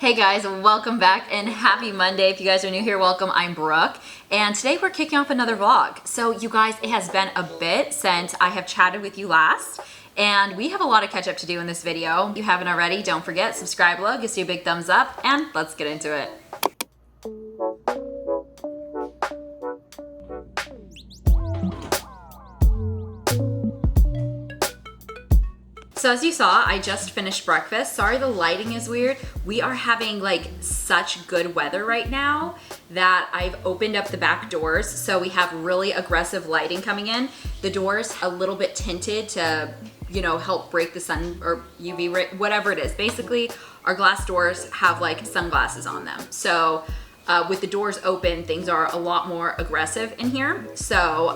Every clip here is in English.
Hey guys, welcome back and happy Monday. If you guys are new here, welcome. I'm Brooke and today we're kicking off another vlog. So you guys, it has been a bit since I have chatted with you last and we have a lot of catch up to do in this video. If you haven't already, don't forget, subscribe below, give us a big thumbs up and let's get into it. So as you saw, I just finished breakfast. Sorry the lighting is weird. We are having like such good weather right now that I've opened up the back doors. So we have really aggressive lighting coming in. The doors a little bit tinted to, you know, help break the sun or UV ray, whatever it is. Basically, our glass doors have like sunglasses on them. So with the doors open, things are a lot more aggressive in here. So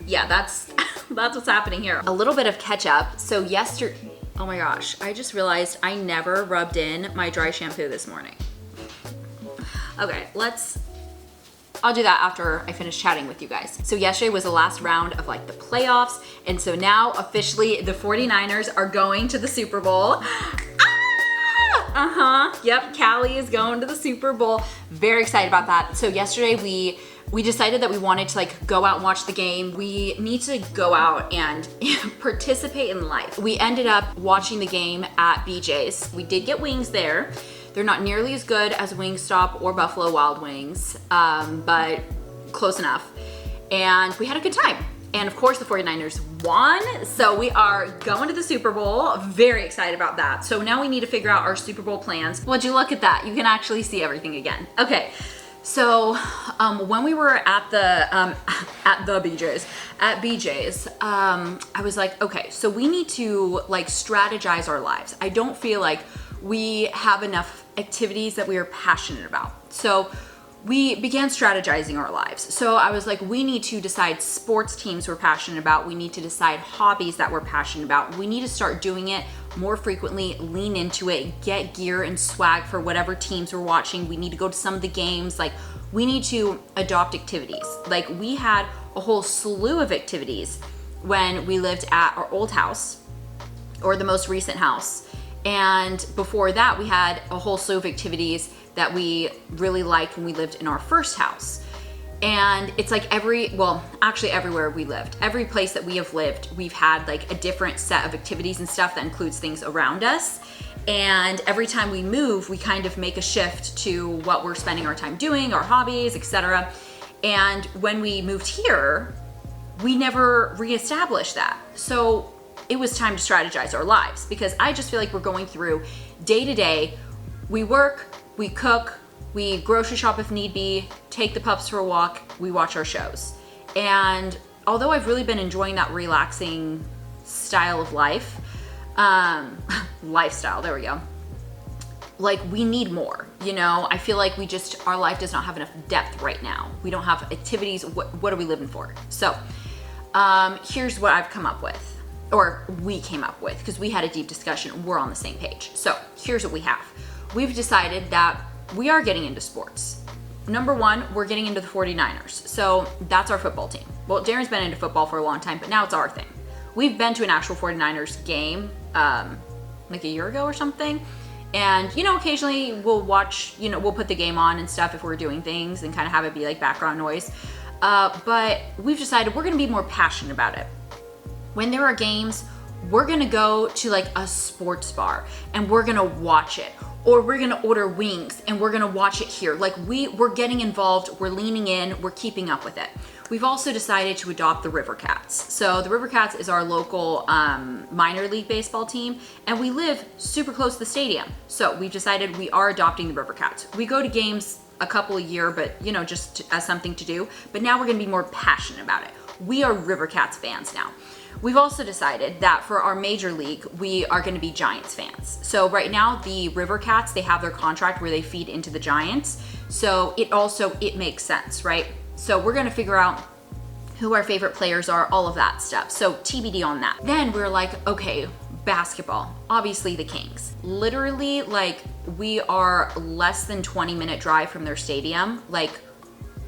yeah, that's what's happening here. A little bit of catch up. So yesterday, oh my gosh, I just realized I never rubbed in my dry shampoo this morning. Okay, I'll do that after I finish chatting with you guys. So yesterday was the last round of like the playoffs. And so now officially the 49ers are going to the Super Bowl. Yep, Callie is going to the Super Bowl. Very excited about that. So yesterday we decided that we wanted to like go out and watch the game. We need to go out and participate in life. We ended up watching the game at BJ's. We did get wings there. They're not nearly as good as Wingstop or Buffalo Wild Wings, but close enough. And we had a good time. And of course the 49ers won. So we are going to the Super Bowl. Very excited about that. So now we need to figure out our Super Bowl plans. Would you look at that? You can actually see everything again. Okay. So when we were at BJ's, I was like, okay, so we need to like strategize our lives. I don't feel like we have enough activities that we are passionate about. So we began strategizing our lives. So I was like, we need to decide sports teams we're passionate about. We need to decide hobbies that we're passionate about. We need to start doing it more frequently, lean into it, get gear and swag for whatever teams we're watching. We need to go to some of the games. Like we need to adopt activities. Like we had a whole slew of activities when we lived at our old house or the most recent house. And before that, we had a whole slew of activities that we really liked when we lived in our first house. And it's like actually everywhere we lived, every place that we have lived, we've had like a different set of activities and stuff that includes things around us. And every time we move, we kind of make a shift to what we're spending our time doing, our hobbies, etc. And when we moved here, we never reestablished that. So it was time to strategize our lives because I just feel like we're going through day to day. We work, we cook, we grocery shop if need be, take the pups for a walk, we watch our shows. And although I've really been enjoying that relaxing style of life, lifestyle, there we go. Like we need more, you know? I feel like our life does not have enough depth right now. We don't have activities, what are we living for? So here's what I've come up with, or we came up with, because we had a deep discussion, we're on the same page. So here's what we have. We've decided that we are getting into sports. Number one, we're getting into the 49ers. So that's our football team. Well, Darren's been into football for a long time, but now it's our thing. We've been to an actual 49ers game like a year ago or something. And, you know, occasionally we'll watch, you know, we'll put the game on and stuff if we're doing things and kind of have it be like background noise. But we've decided we're gonna be more passionate about it. When there are games, we're gonna go to like a sports bar and we're gonna watch it. Or we're gonna order wings and we're gonna watch it here. Like we're getting involved, we're leaning in, we're keeping up with it. We've also decided to adopt the River Cats. So the River Cats is our local minor league baseball team and we live super close to the stadium. So we've decided we are adopting the River Cats. We go to games a couple a year, but you know, just as something to do. But now we're gonna be more passionate about it. We are River Cats fans now. We've also decided that for our major league, we are gonna be Giants fans. So right now, the River Cats, they have their contract where they feed into the Giants. So it makes sense, right? So we're gonna figure out who our favorite players are, all of that stuff. So TBD on that. Then we're like, okay, basketball, obviously the Kings. Literally, like we are less than 20-minute drive from their stadium, like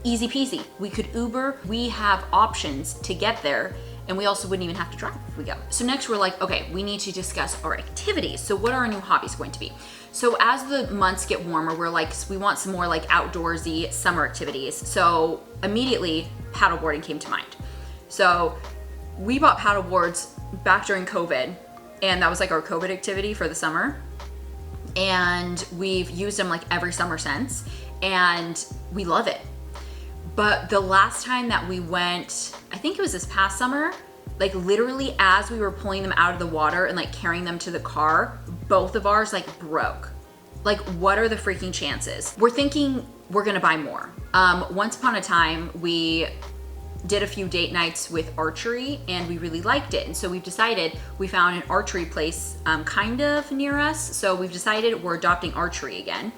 easy peasy. We could Uber, we have options to get there. And we also wouldn't even have to drive if we go. So next we're like, okay, we need to discuss our activities. So what are our new hobbies going to be? So as the months get warmer, we're like, we want some more like outdoorsy summer activities. So immediately paddleboarding came to mind. So we bought paddle boards back during COVID, and that was like our COVID activity for the summer. And we've used them like every summer since, and we love it. But the last time that we went, I think it was this past summer, like literally as we were pulling them out of the water and like carrying them to the car, both of ours like broke. Like, what are the freaking chances? We're thinking we're gonna buy more. Once upon a time, we did a few date nights with archery and we really liked it. And so we've decided, we found an archery place kind of near us. So we've decided we're adopting archery again.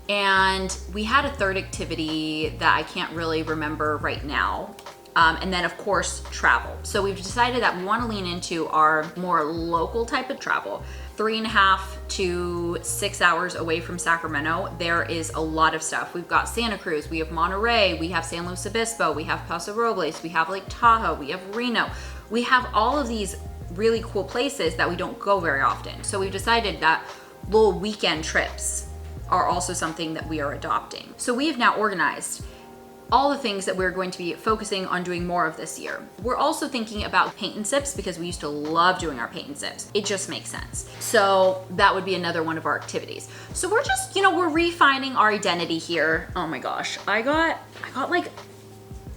And we had a third activity that I can't really remember right now. And then of course, travel. So we've decided that we want to lean into our more local type of travel. 3.5 to 6 hours away from Sacramento, there is a lot of stuff. We've got Santa Cruz, we have Monterey, we have San Luis Obispo, we have Paso Robles, we have Lake Tahoe, we have Reno. We have all of these really cool places that we don't go very often. So we've decided that little weekend trips are also something that we are adopting. So we have now organized all the things that we're going to be focusing on doing more of this year. We're also thinking about paint and sips because we used to love doing our paint and sips. It just makes sense. So that would be another one of our activities. So we're just, you know, we're refining our identity here. Oh my gosh, I got like,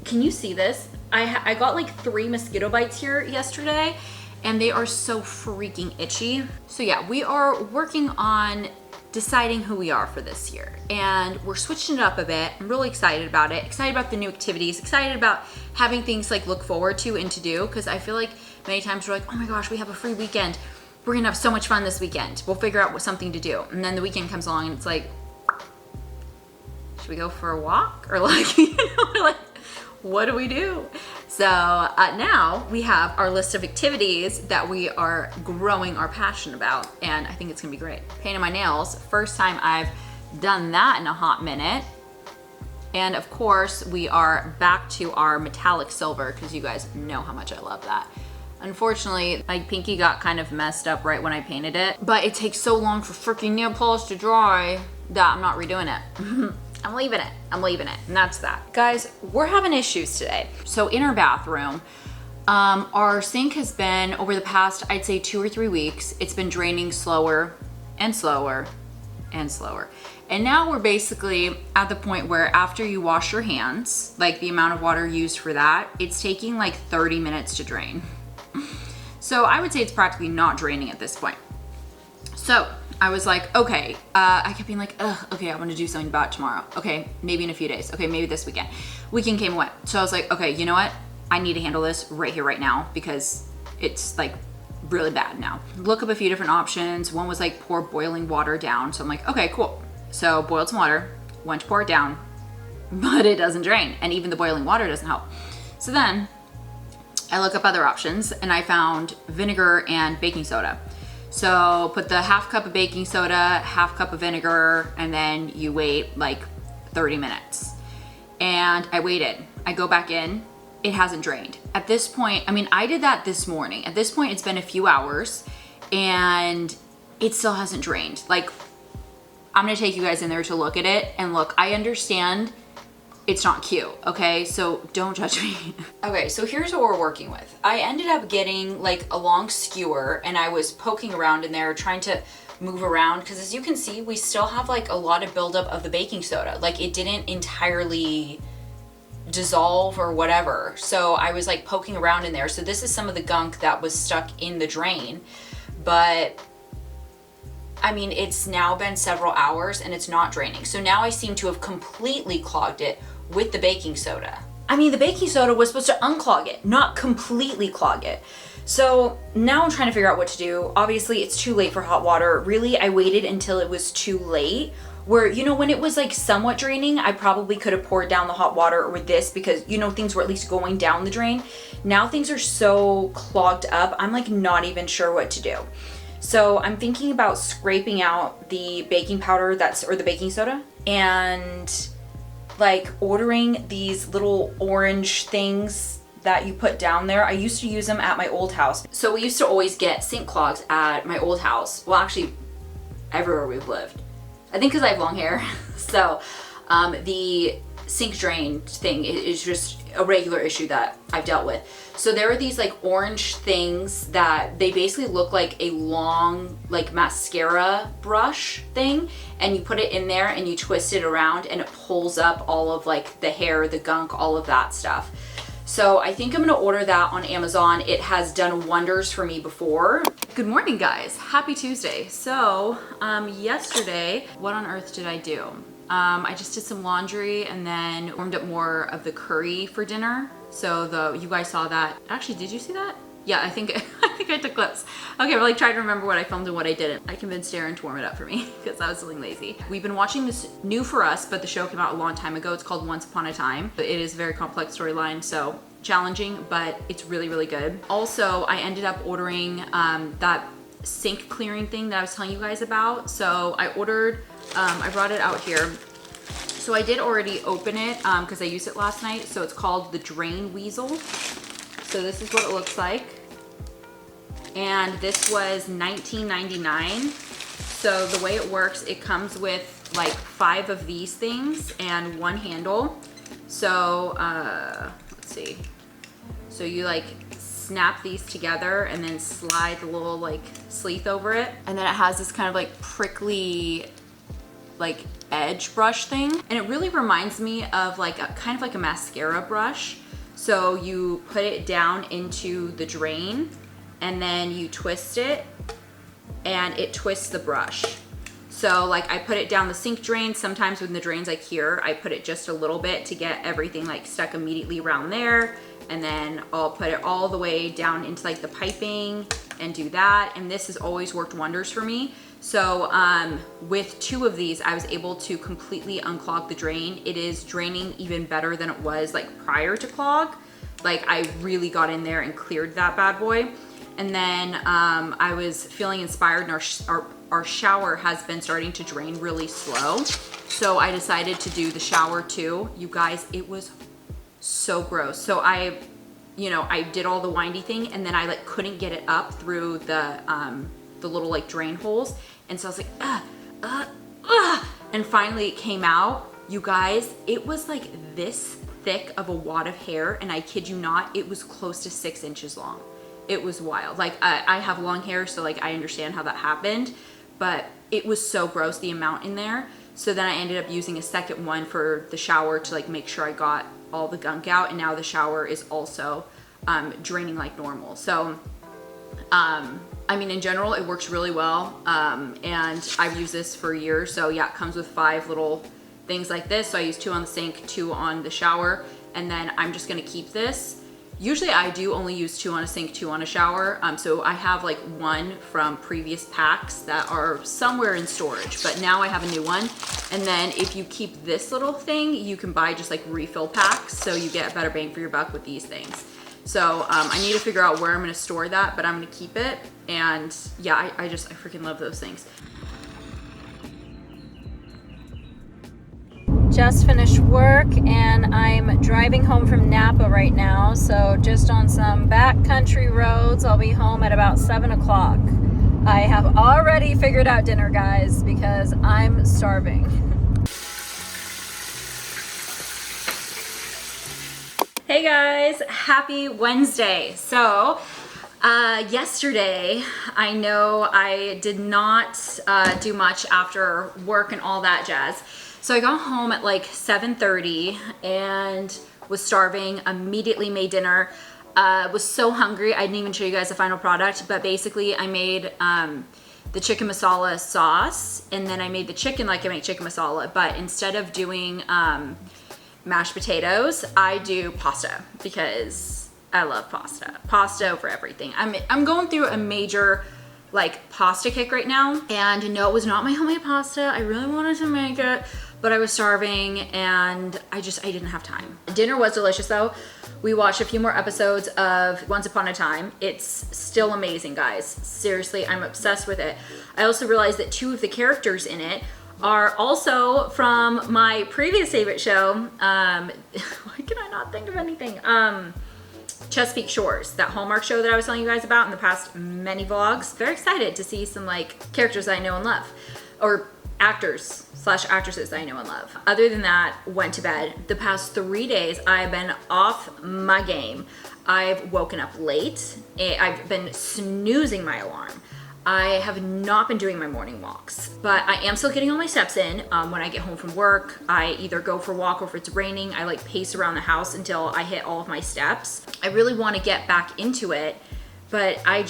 can you see this? I got like 3 mosquito bites here yesterday and they are so freaking itchy. So yeah, we are working on deciding who we are for this year. And we're switching it up a bit. I'm really excited about it. Excited about the new activities. Excited about having things like look forward to and to do. Because I feel like many times we're like, oh my gosh, we have a free weekend. We're gonna have so much fun this weekend. We'll figure out something to do. And then the weekend comes along and it's like, should we go for a walk? Or like, you know, like, what do we do? So now we have our list of activities that we are growing our passion about, and I think it's gonna be great. Painting my nails, first time I've done that in a hot minute. And of course, we are back to our metallic silver because you guys know how much I love that. Unfortunately, my pinky got kind of messed up right when I painted it, but it takes so long for freaking nail polish to dry that I'm not redoing it. I'm leaving it, and that's that. Guys, we're having issues today. So in our bathroom, our sink has been, over the past, I'd say 2 or 3 weeks, it's been draining slower and slower and slower. And now we're basically at the point where after you wash your hands, like the amount of water used for that, it's taking like 30 minutes to drain. So I would say it's practically not draining at this point. So I was like, okay, I kept being like, ugh, okay, I want to do something about it tomorrow. Okay, maybe in a few days. Okay, maybe this weekend. Weekend came and went. So I was like, okay, you know what? I need to handle this right here, right now, because it's like really bad now. Look up a few different options. One was like pour boiling water down. So I'm like, okay, cool. So boiled some water, went to pour it down, but it doesn't drain. And even the boiling water doesn't help. So then I look up other options and I found vinegar and baking soda. So put the half cup of baking soda, half cup of vinegar, and then you wait like 30 minutes. And I waited. I go back in, it hasn't drained. At this point, I mean, I did that this morning. At this point, it's been a few hours and it still hasn't drained. Like, I'm gonna take you guys in there to look at it, and look, I understand it's not cute, okay? So don't judge me. Okay, so here's what we're working with. I ended up getting like a long skewer and I was poking around in there trying to move around because as you can see, we still have like a lot of buildup of the baking soda. Like it didn't entirely dissolve or whatever. So I was like poking around in there. So this is some of the gunk that was stuck in the drain. But I mean, it's now been several hours and it's not draining. So now I seem to have completely clogged it with the baking soda. I mean, the baking soda was supposed to unclog it, not completely clog it. So now I'm trying to figure out what to do. Obviously, it's too late for hot water. Really, I waited until it was too late. Where, you know, when it was like somewhat draining, I probably could have poured down the hot water with this because, you know, things were at least going down the drain. Now things are so clogged up, I'm like not even sure what to do. So I'm thinking about scraping out the baking powder or the baking soda, and like ordering these little orange things that you put down there. I used to use them at my old house. So we used to always get sink clogs at my old house. Well, actually, everywhere we've lived. I think because I have long hair. So the sink drain thing is just a regular issue that I've dealt with. So there are these like orange things that they basically look like a long like mascara brush thing, and you put it in there and you twist it around and it pulls up all of like the hair, the gunk, all of that stuff. So I think I'm gonna order that on Amazon. It has done wonders for me before. Good morning, guys. Happy Tuesday. So yesterday, what on earth did I do? I just did some laundry and then warmed up more of the curry for dinner. So you guys saw that. Actually, did you see that? Yeah, I think I took clips. Okay, we're like trying to remember what I filmed and what I didn't. I convinced Aaron to warm it up for me because I was feeling lazy. We've been watching this new for us, but the show came out a long time ago. It's called Once Upon a Time. It is a very complex storyline, so challenging, but it's really, really good. Also, I ended up ordering that sink clearing thing that I was telling you guys about. So I ordered, I brought it out here. So I did already open it because I used it last night. So it's called the Drain Weasel. So this is what it looks like. And this was $19.99. So the way it works, it comes with like 5 of these things and 1 handle. So let's see. So you like snap these together and then slide the little like sleeve over it. And then it has this kind of like prickly like edge brush thing. And it really reminds me of like a kind of like a mascara brush. So you put it down into the drain and then you twist it and it twists the brush. So like I put it down the sink drain. Sometimes when the drain's like here, I put it just a little bit to get everything like stuck immediately around there. And then I'll put it all the way down into like the piping and do that. And this has always worked wonders for me. So with 2 of these, I was able to completely unclog the drain. It is draining even better than it was like prior to clog. Like I really got in there and cleared that bad boy. And then I was feeling inspired, and our shower has been starting to drain really slow. So I decided to do the shower too. You guys, it was so gross. So I did all the windy thing, and then I like couldn't get it up through the little like drain holes. And so I was like, and finally it came out. You guys, it was like this thick of a wad of hair, and I kid you not, it was close to 6 inches long. It was wild. Like I have long hair, so like I understand how that happened, but it was so gross, the amount in there. So then I ended up using a second one for the shower to like make sure I got all the gunk out, and now the shower is also draining like normal. So I mean, in general, it works really well, and I've used this for years. So yeah, it comes with 5 little things like this. So I use 2 on the sink, 2 on the shower, and then I'm just gonna keep this. Usually I do only use 2 on a sink, 2 on a shower. So I have like 1 from previous packs that are somewhere in storage, but now I have a new one. And then if you keep this little thing, you can buy just like refill packs, so you get a better bang for your buck with these things. So I need to figure out where I'm gonna store that, but I'm gonna keep it. And yeah, I freaking love those things. Just finished work and I'm driving home from Napa right now. So just on some backcountry roads. I'll be home at about 7 o'clock. I have already figured out dinner, guys, because I'm starving. Hey guys, happy Wednesday. So yesterday, I know I did not do much after work and all that jazz. So I got home at like 7:30 and was starving, immediately made dinner. Was so hungry, I didn't even show you guys the final product, but basically I made the chicken masala sauce, and then I made the chicken like I make chicken masala, but instead of doing mashed potatoes, I do pasta because I love pasta. Pasta over everything. I'm going through a major like pasta kick right now, and no, it was not my homemade pasta. I really wanted to make it, but I was starving and I didn't have time. Dinner was delicious though. We watched a few more episodes of Once Upon a Time. It's still amazing, guys. Seriously, I'm obsessed with it. I also realized that 2 of the characters in it are also from my previous favorite show. Why can I not think of anything? Chesapeake Shores, that Hallmark show that I was telling you guys about in the past many vlogs. Very excited to see some like characters that I know and love, or actors / actresses that I know and love. Other than that, went to bed. The past 3 days, I've been off my game. I've woken up late. I've been snoozing my alarm. I have not been doing my morning walks, but I am still getting all my steps in. When I get home from work, I either go for a walk, or if it's raining, I like pace around the house until I hit all of my steps. I really want to get back into it, but I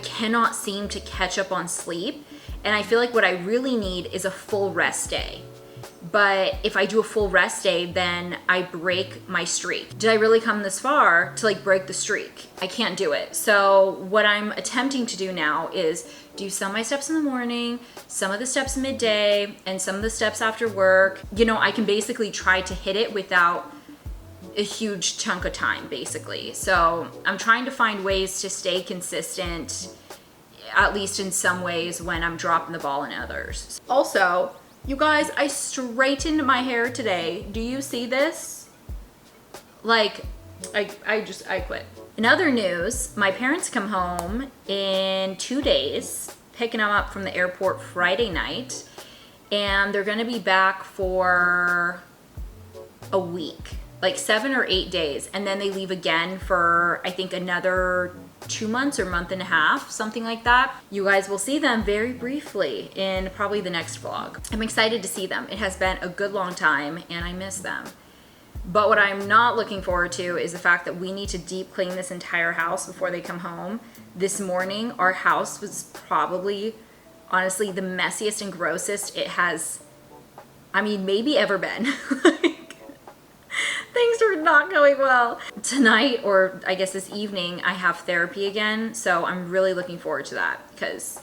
cannot seem to catch up on sleep. And I feel like what I really need is a full rest day. But if I do a full rest day, then I break my streak. Did I really come this far to like break the streak? I can't do it. So what I'm attempting to do now is do some of my steps in the morning, some of the steps midday, and some of the steps after work. You know, I can basically try to hit it without a huge chunk of time, basically. So I'm trying to find ways to stay consistent, at least in some ways, when I'm dropping the ball in others. Also, you guys, I straightened my hair today. Do you see this? Like, I quit. In other news, my parents come home in 2 days, picking them up from the airport Friday night, and they're gonna be back for a week, like 7 or 8 days, and then they leave again for, I think, another 2 months or month and a half, something like that. You guys will see them very briefly in probably the next vlog. I'm excited to see them. It has been a good long time and I miss them. But what I'm not looking forward to is the fact that we need to deep clean this entire house before they come home. This morning, our house was probably, honestly, the messiest and grossest it has, I mean, maybe ever been. Things are not going well. Tonight, or I guess this evening, I have therapy again, so I'm really looking forward to that because,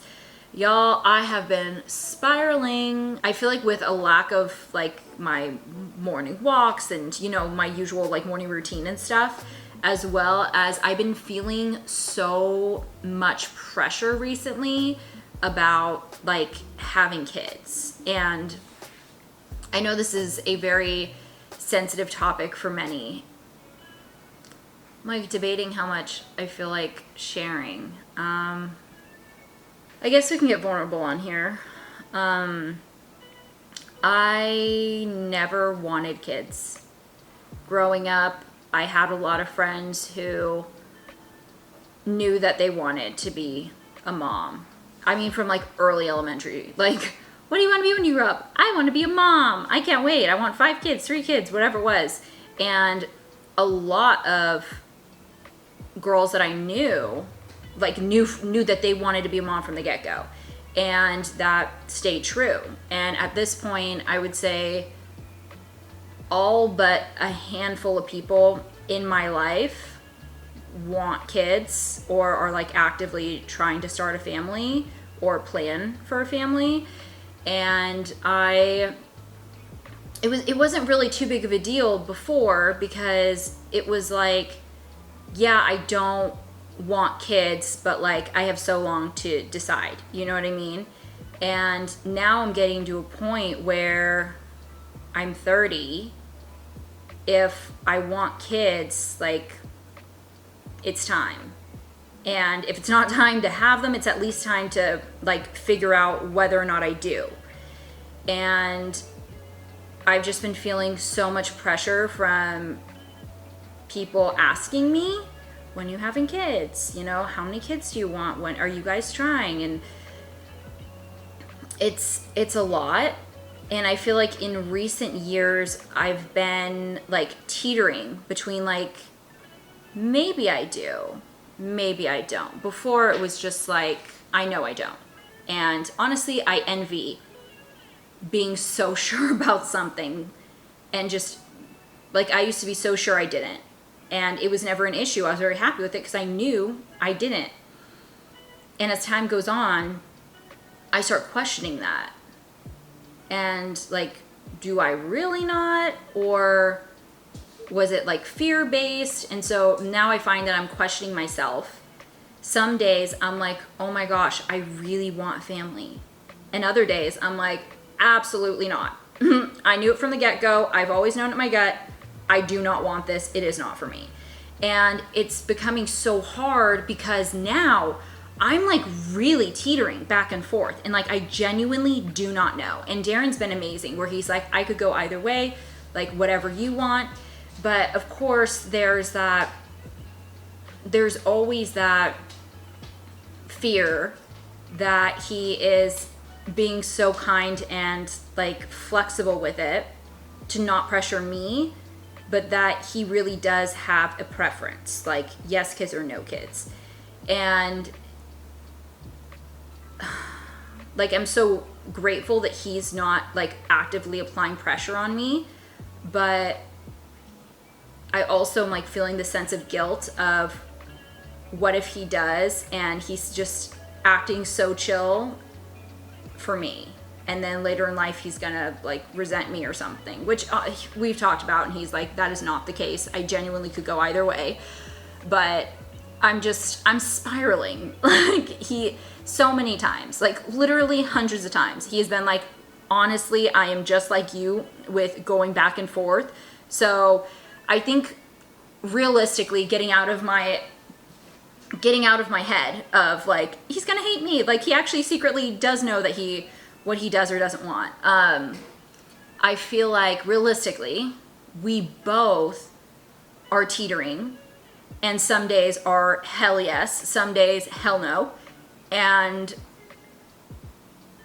y'all, I have been spiraling. I feel like with a lack of like my morning walks and, you know, my usual like morning routine and stuff, as well as I've been feeling so much pressure recently about like having kids. And I know this is a very sensitive topic for many. I'm like debating how much I feel like sharing. I guess we can get vulnerable on here. I never wanted kids. Growing up, I had a lot of friends who knew that they wanted to be a mom. I mean, from like early elementary, like, what do you want to be when you grow up? I want to be a mom. I can't wait. I want 5 kids, 3 kids, whatever it was. And a lot of girls that I knew, like knew that they wanted to be a mom from the get-go. And that stayed true. And at this point, I would say all but a handful of people in my life want kids or are like actively trying to start a family or plan for a family. And it wasn't really too big of a deal before because it was like, yeah, I don't want kids, but like I have so long to decide, you know what I mean? And now I'm getting to a point where I'm 30. If I want kids, like it's time. And if it's not time to have them, it's at least time to like figure out whether or not I do. And I've just been feeling so much pressure from people asking me, when are you having kids? You know, how many kids do you want? When are you guys trying? And it's a lot. And I feel like in recent years, I've been like teetering between like, maybe I do. Maybe I don't. Before it was just like, I know I don't. And honestly, I envy being so sure about something and just like, I used to be so sure I didn't. And it was never an issue. I was very happy with it because I knew I didn't. And as time goes on, I start questioning that. And like, do I really not? Or was it like fear-based? And so now I find that I'm questioning myself. Some days I'm like, oh my gosh, I really want family. And other days I'm like, absolutely not. I knew it from the get-go. I've always known it in my gut. I do not want this. It is not for me. And it's becoming so hard because now I'm like really teetering back and forth. And like, I genuinely do not know. And Darren's been amazing where he's like, I could go either way, like whatever you want. But of course there's always that fear that he is being so kind and like flexible with it to not pressure me, but that he really does have a preference, like yes kids or no kids. And like, I'm so grateful that he's not like actively applying pressure on me, but I also am like feeling the sense of guilt of what if he does and he's just acting so chill for me, and then later in life he's gonna like resent me or something, which we've talked about, and he's like, that is not the case. I genuinely could go either way, but I'm spiraling. Like, he so many times, like literally hundreds of times, he has been like, honestly, I am just like you with going back and forth. So I think realistically getting out of my head of like, he's gonna hate me, like he actually secretly does know that what he does or doesn't want. I feel like realistically we both are teetering, and some days are hell yes, some days hell no. And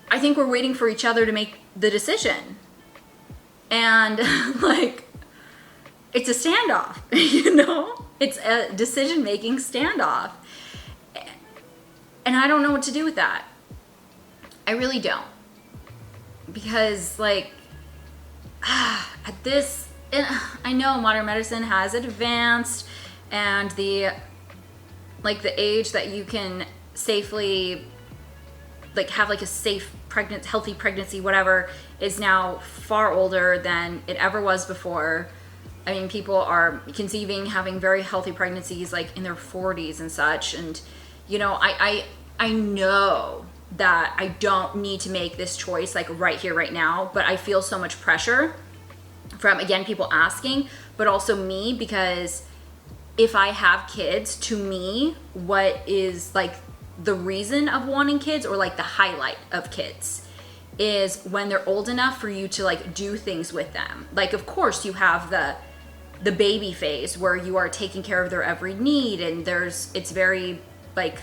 I think we're waiting for each other to make the decision. And like, it's a standoff, you know? It's a decision-making standoff. And I don't know what to do with that. I really don't. Because like, at this, I know modern medicine has advanced, and the age that you can safely like have like a safe healthy pregnancy, whatever, is now far older than it ever was before. I mean, people are conceiving, having very healthy pregnancies like in their 40s and such. And you know, I know that I don't need to make this choice like right here, right now, but I feel so much pressure from, again, people asking, but also me, because if I have kids, to me, what is like the reason of wanting kids, or like the highlight of kids, is when they're old enough for you to like do things with them. Like, of course you have the baby phase where you are taking care of their every need, and it's very like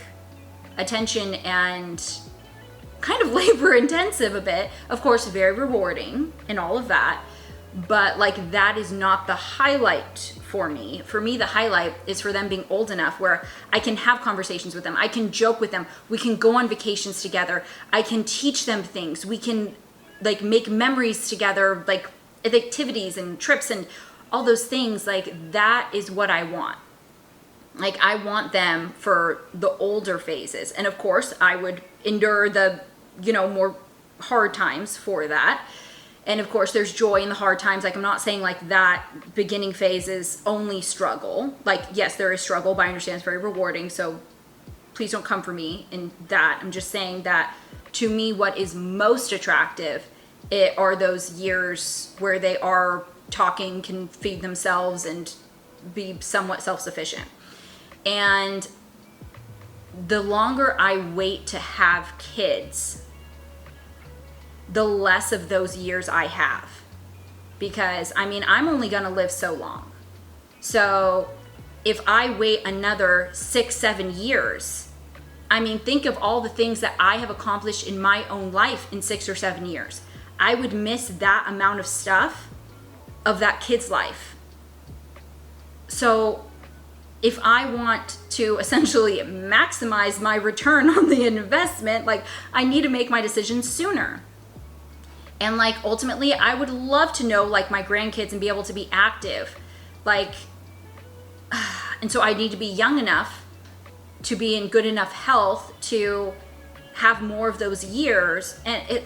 attention and kind of labor intensive a bit, of course very rewarding and all of that, but like that is not the highlight for me. For me, the highlight is for them being old enough where I can have conversations with them, I can joke with them, we can go on vacations together, I can teach them things, we can like make memories together, like activities and trips and all those things. Like, that is what I want. Like, I want them for the older phases. And of course I would endure the, you know, more hard times for that. And of course there's joy in the hard times. Like, I'm not saying like that beginning phase is only struggle. Like, yes, there is struggle, but I understand it's very rewarding. So please don't come for me in that. I'm just saying that to me, what is most attractive are those years where they are talking, can feed themselves, and be somewhat self-sufficient. And the longer I wait to have kids, the less of those years I have. Because, I mean, I'm only gonna live so long. So if I wait another 6-7 years, I mean, think of all the things that I have accomplished in my own life in 6 or 7 years. I would miss that amount of stuff of that kid's life. So if I want to essentially maximize my return on the investment, like, I need to make my decisions sooner. And like, ultimately, I would love to know like my grandkids and be able to be active. Like, and so I need to be young enough to be in good enough health to have more of those years. And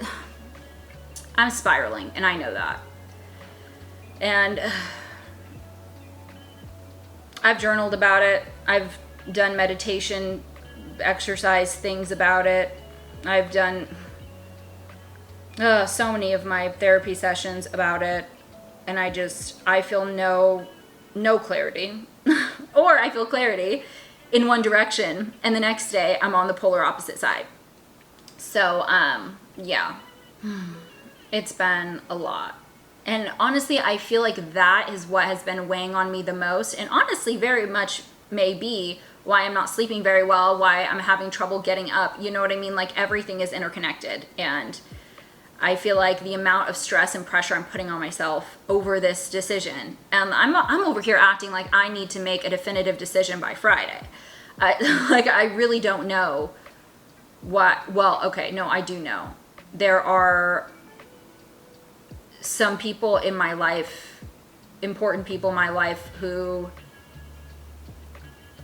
I'm spiraling, and I know that. And I've journaled about it. I've done meditation, exercise things about it. I've done so many of my therapy sessions about it. And I feel no clarity or I feel clarity in one direction, and the next day I'm on the polar opposite side. So, yeah, it's been a lot. And honestly, I feel like that is what has been weighing on me the most, and honestly very much may be why I'm not sleeping very well, why I'm having trouble getting up. You know what I mean? Like, everything is interconnected, and I feel like the amount of stress and pressure I'm putting on myself over this decision, and I'm over here acting like I need to make a definitive decision by Friday. Like, I really don't know what, well, okay, no, I do know. There are some people in my life, important people in my life, who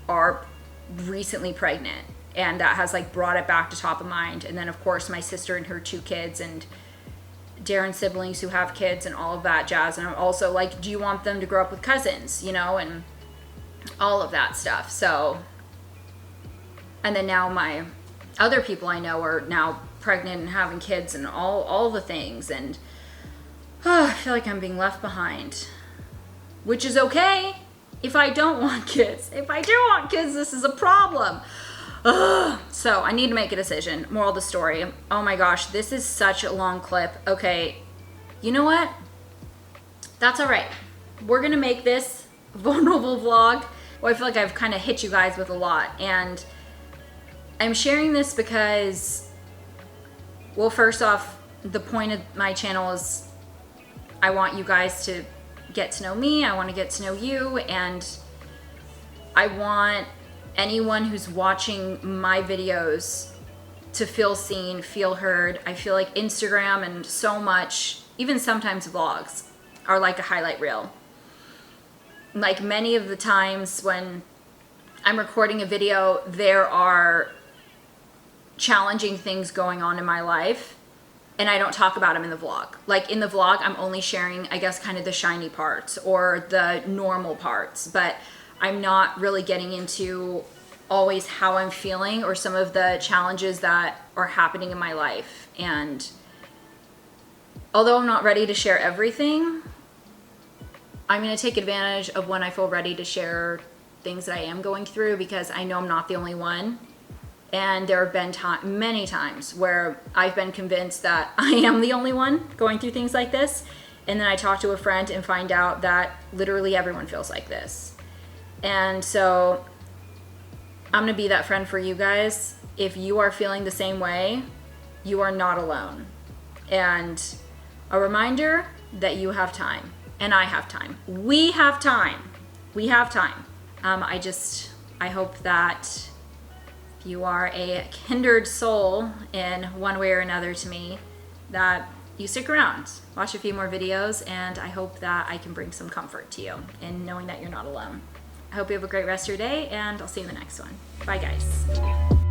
are recently pregnant, and that has like brought it back to top of mind. And then of course my sister and her 2 kids, and Darren's siblings who have kids, and all of that jazz. And I'm also like, do you want them to grow up with cousins, you know, and all of that stuff. So, and then now my other people I know are now pregnant and having kids and all the things, and I feel like I'm being left behind, which is okay if I don't want kids. If I do want kids, this is a problem. So I need to make a decision. Moral of the story. Oh my gosh, this is such a long clip. Okay, you know what? That's all right. We're gonna make this vulnerable vlog. Well, I feel like I've kind of hit you guys with a lot, and I'm sharing this because, well, first off, the point of my channel is I want you guys to get to know me, I want to get to know you, and I want anyone who's watching my videos to feel seen, feel heard. I feel like Instagram and so much, even sometimes vlogs, are like a highlight reel. Like, many of the times when I'm recording a video, there are challenging things going on in my life, and I don't talk about them in the vlog. Like, in the vlog, I'm only sharing, I guess, kind of the shiny parts or the normal parts, but I'm not really getting into always how I'm feeling or some of the challenges that are happening in my life. And although I'm not ready to share everything, I'm gonna take advantage of when I feel ready to share things that I am going through, because I know I'm not the only one. And there have been many times where I've been convinced that I am the only one going through things like this. And then I talk to a friend and find out that literally everyone feels like this. And so I'm gonna be that friend for you guys. If you are feeling the same way, you are not alone. And a reminder that you have time, and I have time. We have time. We have time. I hope that you are a kindred soul in one way or another to me, that you stick around, watch a few more videos, and I hope that I can bring some comfort to you in knowing that you're not alone. I hope you have a great rest of your day, and I'll see you in the next one. Bye, guys.